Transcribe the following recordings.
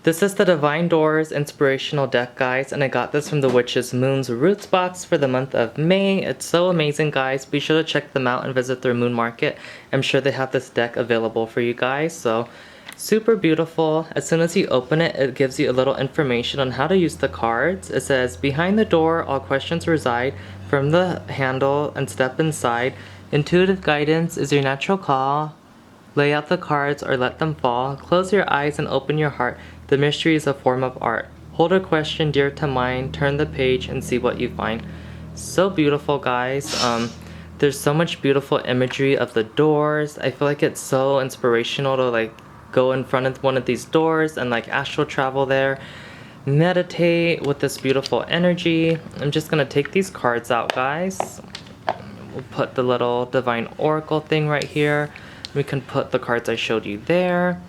This is the Divine Doors Inspirational deck, guys, and I got this from the Witch's Moon's Roots box for the month of May. It's so amazing, guys. Be sure to check them out and visit their moon market. I'm sure they have this deck available for you guys, so super beautiful. As soon as you open it, it gives you a little information on how to use the cards. It says, behind the door, all questions reside. From the handle and step inside. Intuitive guidance is your natural call. Lay out the cards or let them fall. Close your eyes and open your heart. The mystery is a form of art. Hold a question dear to mind. Turn the page and see what you find. So beautiful, guys. There's so much beautiful imagery of the doors. I feel like it's so inspirational to like go in front of one of these doors and like astral travel there. Meditate with this beautiful energy. I'm just gonna take these cards out, guys. We'll put the little divine oracle thing right here. We can put the cards I showed you there.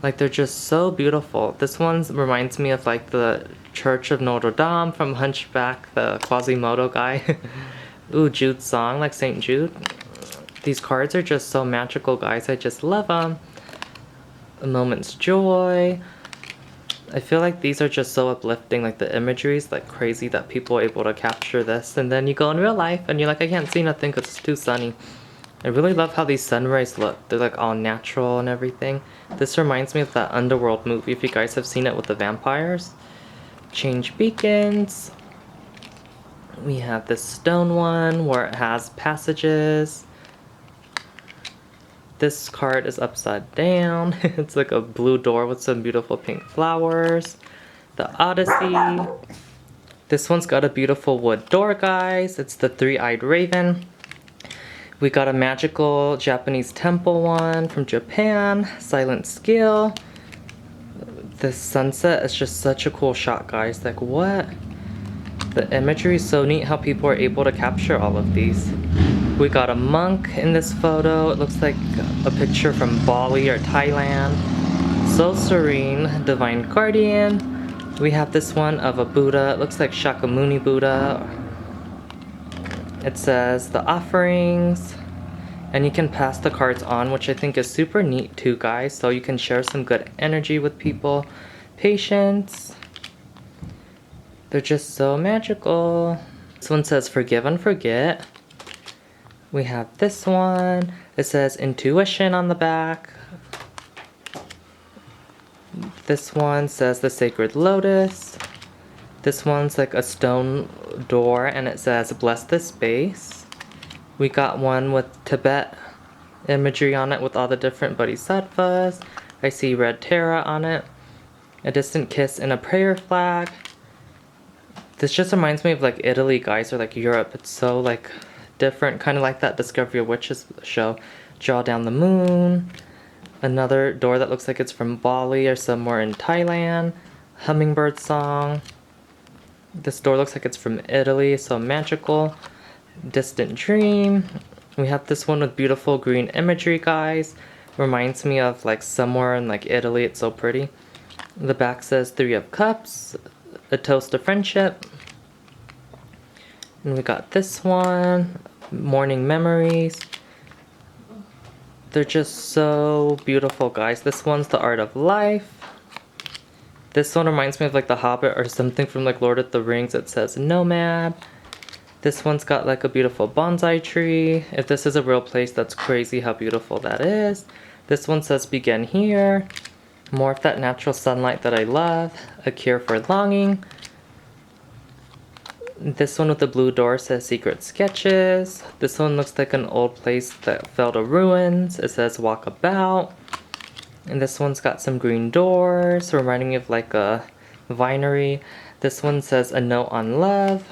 Like, they're just so beautiful. This one reminds me of like the Church of Notre Dame from Hunchback, the Quasimodo guy. Ooh, Jude's song, like St. Jude. These cards are just so magical, guys. I just love them. A moment's joy. I feel like these are just so uplifting. Like, the imagery is like crazy that people are able to capture this. And then you go in real life and you're like, I can't see nothing because it's too sunny. I really love how these sunrays look. They're like all natural and everything. This reminds me of that Underworld movie, if you guys have seen it, with the vampires. Change beacons. We have this stone one where it has passages. This card is upside down. It's like a blue door with some beautiful pink flowers. The Odyssey. This one's got a beautiful wood door, guys. It's the three-eyed raven. We got a magical Japanese temple one from Japan. Silent Skill. This sunset is just such a cool shot, guys. Like, what? The imagery is so neat how people are able to capture all of these. We got a monk in this photo. It looks like a picture from Bali or Thailand. So serene. Divine Guardian. We have this one of a Buddha. It looks like Shakyamuni Buddha. It says the offerings, and you can pass the cards on, which I think is super neat too, guys. So you can share some good energy with people. Patience. They're just so magical. This one says forgive and forget. We have this one. It says intuition on the back. This one says the sacred lotus. This one's like a stone door and it says bless this space. We got one with Tibet imagery on it with all the different bodhisattvas. I see red Terra on it. A distant kiss and a prayer flag. This just reminds me of like Italy, guys, or like Europe. It's so like different, kind of like that Discovery of Witches show. Draw down the moon. Another door that looks like it's from Bali or somewhere in Thailand. Hummingbird song. This door looks like it's from Italy, so magical. Distant dream. We have this one with beautiful green imagery, guys. Reminds me of like somewhere in like Italy. It's so pretty. The back says Three of Cups. A toast to friendship. And we got this one. Morning memories. They're just so beautiful, guys. This one's the art of life. This one reminds me of like The Hobbit or something from like Lord of the Rings. It says nomad. This one's got like a beautiful bonsai tree. If this is a real place, that's crazy how beautiful that is. This one says begin here. More of that natural sunlight that I love. A cure for longing. This one with the blue door says secret sketches. This one looks like an old place that fell to ruins. It says walk about. And this one's got some green doors, reminding me of like a vinery. This one says a note on love.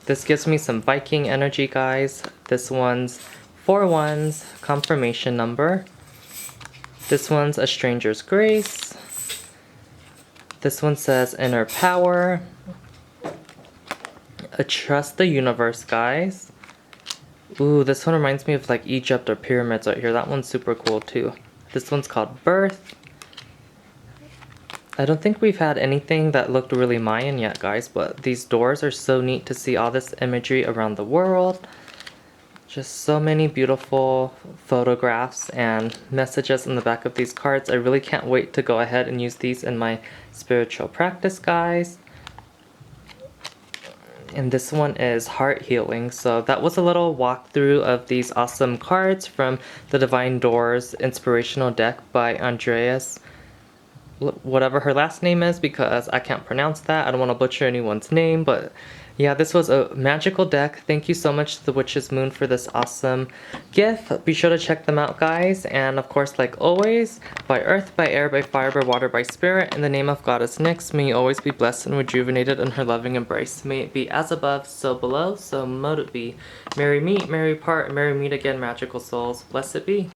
This gives me some Viking energy, guys. This one's 4 ones, confirmation number. This one's a stranger's grace. This one says inner power. A trust the universe, guys. Ooh, this one reminds me of like Egypt or pyramids right here. That one's super cool too. This one's called Birth. I don't think we've had anything that looked really Mayan yet, guys, but these doors are so neat to see all this imagery around the world. Just so many beautiful photographs and messages in the back of these cards. I really can't wait to go ahead and use these in my spiritual practice, guys. And this one is heart healing. So that was a little walkthrough of these awesome cards from the Divine Doors Inspirational deck by Andreas, whatever her last name is, because I can't pronounce that. I don't want to butcher anyone's name, but yeah, this was a magical deck. Thank you so much to the Witch's Moon for this awesome gift. Be sure to check them out, guys. And of course, like always, by earth, by air, by fire, by water, by spirit, in the name of Goddess Nyx, may you always be blessed and rejuvenated in her loving embrace. May it be as above, so below, so mote it be. Merry meet, merry part, merry meet again, magical souls. Blessed be.